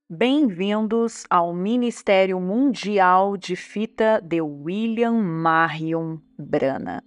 Bem-vindos ao Ministério Mundial de Fita de William Marion Branham.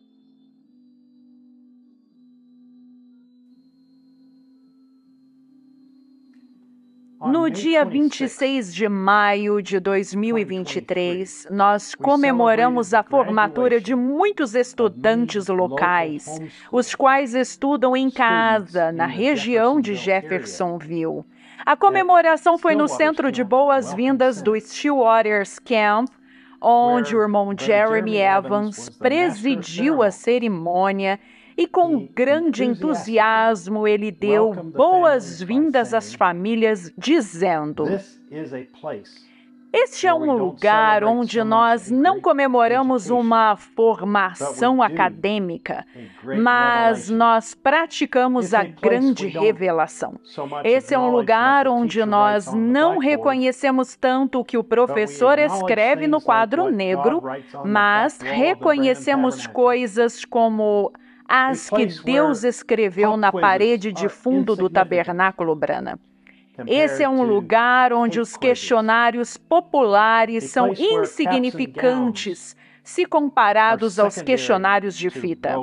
No dia 26 de maio de 2023, nós comemoramos a formatura de muitos estudantes locais, os quais estudam em casa, na região de Jeffersonville. A comemoração foi no Centro de Boas-Vindas do Stillwaters Camp, onde o irmão Jeremy Evans presidiu a cerimônia e com grande entusiasmo ele deu boas-vindas às famílias, dizendo: "Este é um lugar onde nós não comemoramos uma formação acadêmica, mas nós praticamos a grande revelação. Esse é um lugar onde nós não reconhecemos tanto o que o professor escreve no quadro negro, mas reconhecemos coisas como as que Deus escreveu na parede de fundo do tabernáculo Branham. Esse é um lugar onde os questionários populares são insignificantes se comparados aos questionários de fita.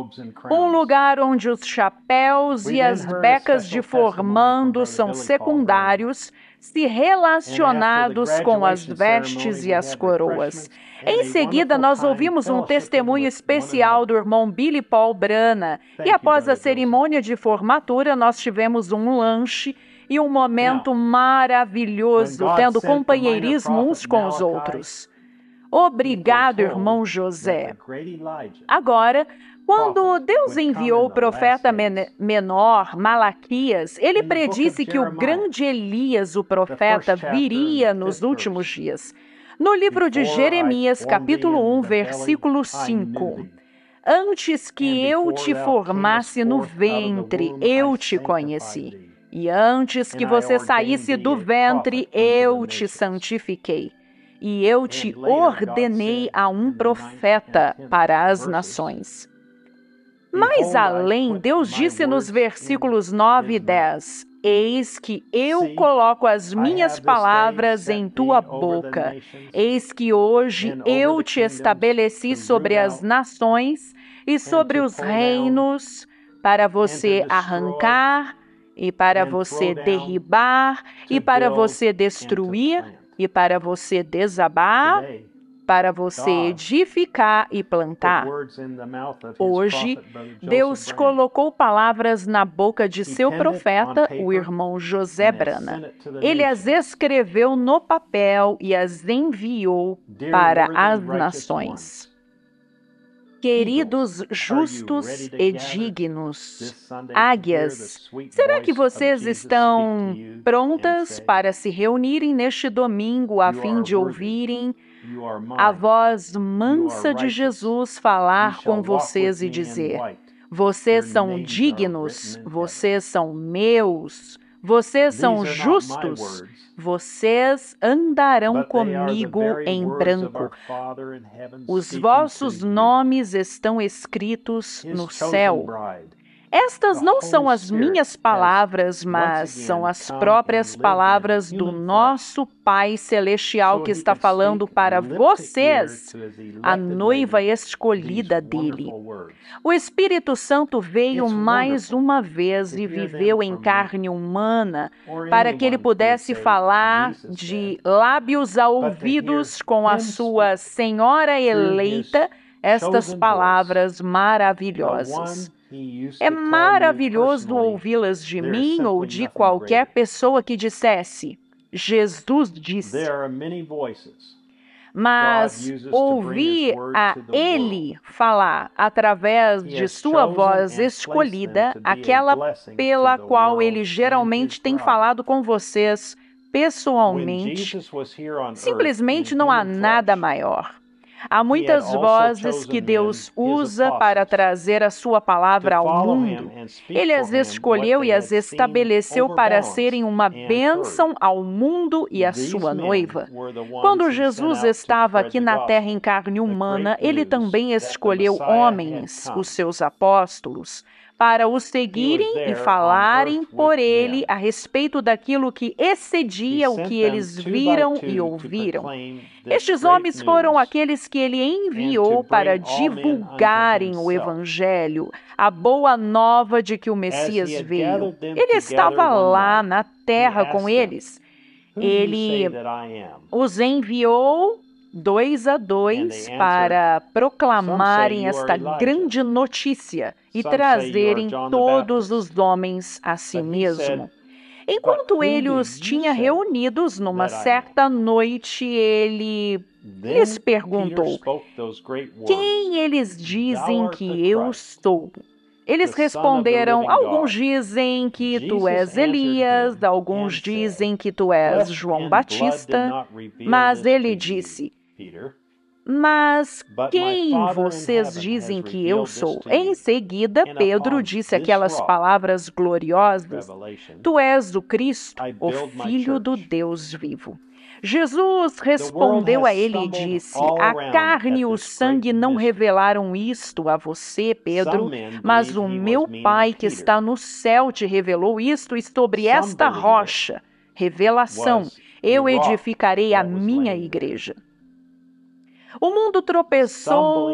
Um lugar onde os chapéus e as becas de formando são secundários se relacionados com as vestes e as coroas. Em seguida, nós ouvimos um testemunho especial do irmão Billy Paul Branham, e após a cerimônia de formatura, nós tivemos um lanche e um momento maravilhoso, tendo companheirismo uns com os outros. Obrigado, irmão José. Agora, quando Deus enviou o profeta menor, Malaquias, ele predisse que o grande Elias, o profeta, viria nos últimos dias. No livro de Jeremias, capítulo 1, versículo 5. Antes que eu te formasse no ventre, eu te conheci. E antes que você saísse do ventre, eu te santifiquei. E eu te ordenei a um profeta para as nações. Mais além, Deus disse nos versículos 9 e 10, Eis que eu coloco as minhas palavras em tua boca. Eis que hoje eu te estabeleci sobre as nações e sobre os reinos, para você arrancar, e para você derribar, e para você destruir, e para você desabar, para você edificar e plantar. Hoje, Deus colocou palavras na boca de seu profeta, o irmão José Branham. Ele as escreveu no papel e as enviou para as nações. Queridos justos e dignos, águias, será que vocês estão prontas para se reunirem neste domingo a fim de ouvirem a voz mansa de Jesus falar com vocês e dizer: vocês são dignos, vocês são meus, vocês são justos, vocês andarão comigo em branco. Os vossos nomes estão escritos no céu. Estas não são as minhas palavras, mas são as próprias palavras do nosso Pai Celestial que está falando para vocês, a noiva escolhida dele. O Espírito Santo veio mais uma vez e viveu em carne humana para que ele pudesse falar de lábios a ouvidos com a sua Senhora eleita estas palavras maravilhosas. É maravilhoso ouvi-las de mim ou de qualquer pessoa que dissesse, Jesus disse. Mas ouvir a Ele falar através de sua voz escolhida, aquela pela qual Ele geralmente tem falado com vocês pessoalmente, simplesmente não há nada maior. Há muitas vozes que Deus usa para trazer a sua palavra ao mundo. Ele as escolheu e as estabeleceu para serem uma bênção ao mundo e à sua noiva. Quando Jesus estava aqui na terra em carne humana, ele também escolheu homens, os seus apóstolos, para o seguirem e falarem por ele a respeito daquilo que excedia o que eles viram e ouviram. Estes homens foram aqueles que ele enviou para divulgarem o Evangelho, a boa nova de que o Messias veio. Ele estava lá na terra com eles. Ele os enviou 2 a 2 para proclamarem esta grande notícia e trazerem todos os homens a si mesmo. Enquanto ele os tinha reunidos numa certa noite, ele lhes perguntou: quem eles dizem que eu sou? Eles responderam: alguns dizem que tu és Elias, alguns dizem que tu és João Batista. Mas ele disse: mas quem vocês dizem que eu sou? Em seguida, Pedro disse aquelas palavras gloriosas: tu és o Cristo, o Filho do Deus vivo. Jesus respondeu a ele e disse: a carne e o sangue não revelaram isto a você, Pedro, mas o meu Pai que está no céu te revelou isto, e sobre esta rocha, revelação, eu edificarei a minha igreja. O mundo tropeçou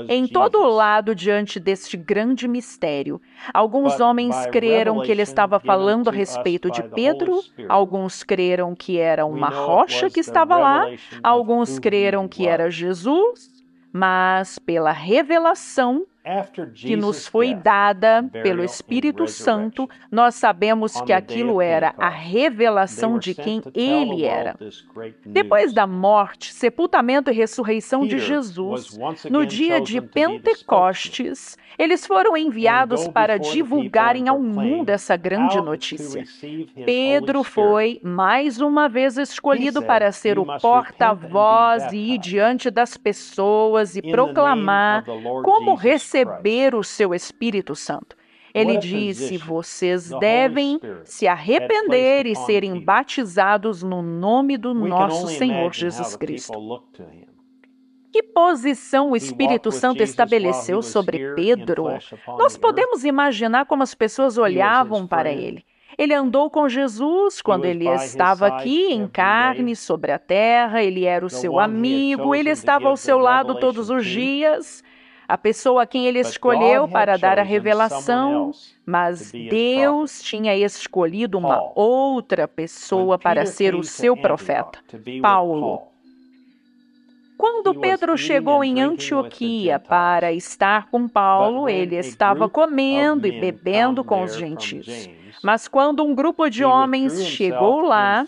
em todo lado diante deste grande mistério. Alguns homens creram que ele estava falando a respeito de Pedro, alguns creram que era uma rocha que estava lá, alguns creram que era Jesus, mas pela revelação que nos foi dada pelo Espírito Santo, nós sabemos que aquilo era a revelação de quem ele era. Depois da morte, sepultamento e ressurreição de Jesus, no dia de Pentecostes, eles foram enviados para divulgarem ao mundo essa grande notícia. Pedro foi, mais uma vez, escolhido para ser o porta-voz e ir diante das pessoas e proclamar como receber o seu Espírito Santo. Ele disse: vocês devem se arrepender e serem batizados no nome do nosso Senhor Jesus Cristo. Que posição o Espírito Santo estabeleceu sobre Pedro? Nós podemos imaginar como as pessoas olhavam para ele. Ele andou com Jesus quando ele estava aqui em carne, sobre a terra, ele era o seu amigo, ele estava ao seu lado todos os dias. A pessoa a quem ele escolheu para dar a revelação, mas Deus tinha escolhido uma outra pessoa para ser o seu profeta, Paulo. Quando Pedro chegou em Antioquia para estar com Paulo, ele estava comendo e bebendo com os gentios. Mas quando um grupo de homens chegou lá,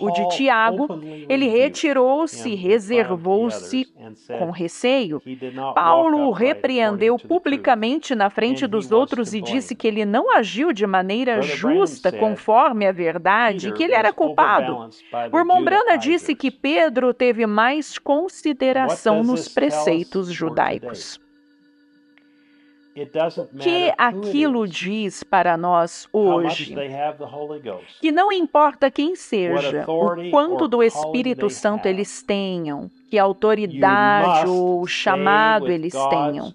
o de Tiago, ele retirou-se e reservou-se com receio. Paulo o repreendeu publicamente na frente dos outros e disse que ele não agiu de maneira justa conforme a verdade e que ele era culpado. O irmão Branham disse que Pedro teve mais consideração nos preceitos judaicos. Que aquilo diz para nós hoje, que não importa quem seja, o quanto do Espírito Santo eles tenham, que autoridade ou chamado eles tenham,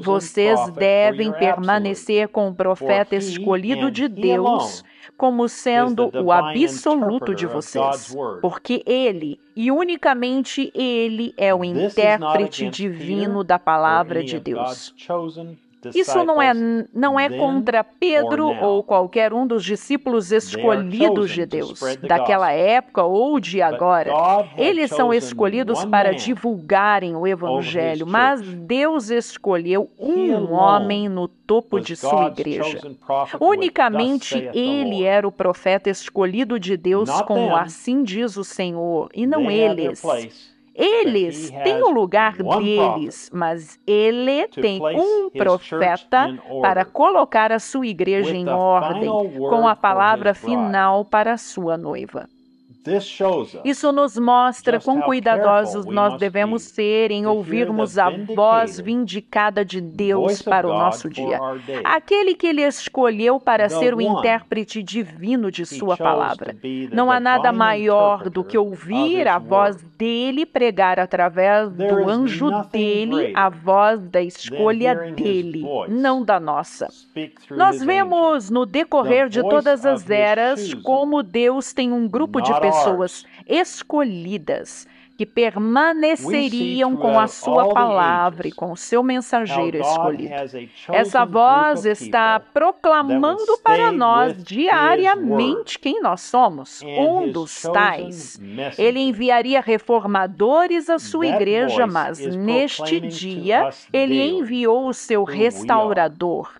vocês devem permanecer com o profeta escolhido de Deus como sendo o absoluto de vocês, porque ele, e unicamente ele, é o intérprete divino da palavra de Deus. Isso não é contra Pedro ou qualquer um dos discípulos escolhidos de Deus, daquela época ou de agora. Eles são escolhidos para divulgarem o Evangelho, mas Deus escolheu um homem no topo de sua igreja. Unicamente ele era o profeta escolhido de Deus, como assim diz o Senhor, e não eles. Eles têm o lugar deles, mas ele tem um profeta para colocar a sua igreja em ordem, com a palavra final para a sua noiva. Isso nos mostra quão cuidadosos nós devemos ser em ouvirmos a voz vindicada de Deus para o nosso dia. Aquele que Ele escolheu para ser o intérprete divino de Sua palavra. Não há nada maior do que ouvir a voz dele pregar através do anjo dele, a voz da escolha dele, não da nossa. Nós vemos no decorrer de todas as eras como Deus tem um grupo de pessoas escolhidas que permaneceriam com a sua palavra e com o seu mensageiro escolhido. Essa voz está proclamando para nós diariamente quem nós somos, um dos tais. Ele enviaria reformadores à sua igreja, mas neste dia ele enviou o seu restaurador.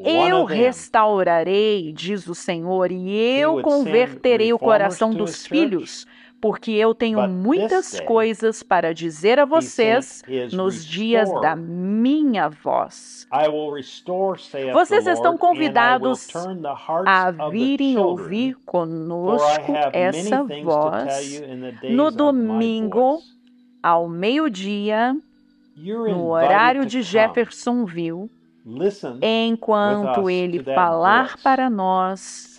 Eu restaurarei, diz o Senhor, e eu converterei o coração dos filhos, porque eu tenho muitas coisas para dizer a vocês nos dias da minha voz. Vocês estão convidados a virem ouvir conosco essa voz no domingo, ao meio-dia, no horário de Jeffersonville, enquanto Ele falar para nós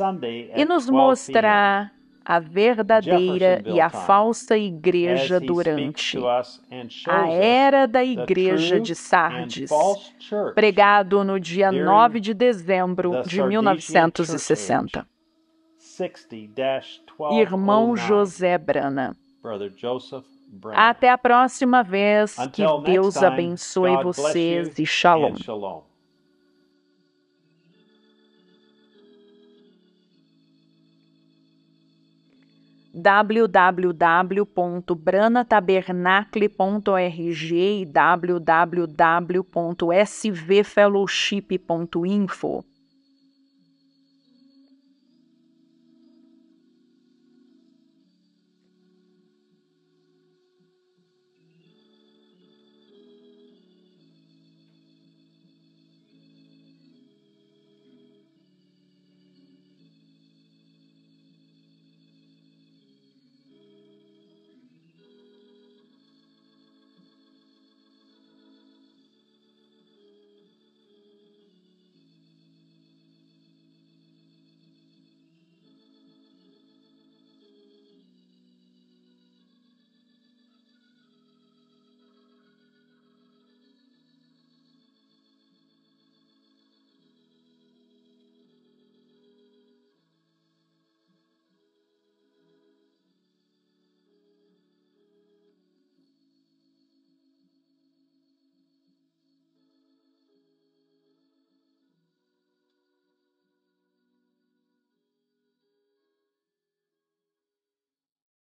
e nos mostrar a verdadeira e a falsa igreja durante a era da igreja de Sardes, pregado no dia 9 de dezembro de 1960. Irmão José Brana. Até a próxima vez, que Deus abençoe vocês e Shalom. www.branatabernacle.org e www.svfellowship.info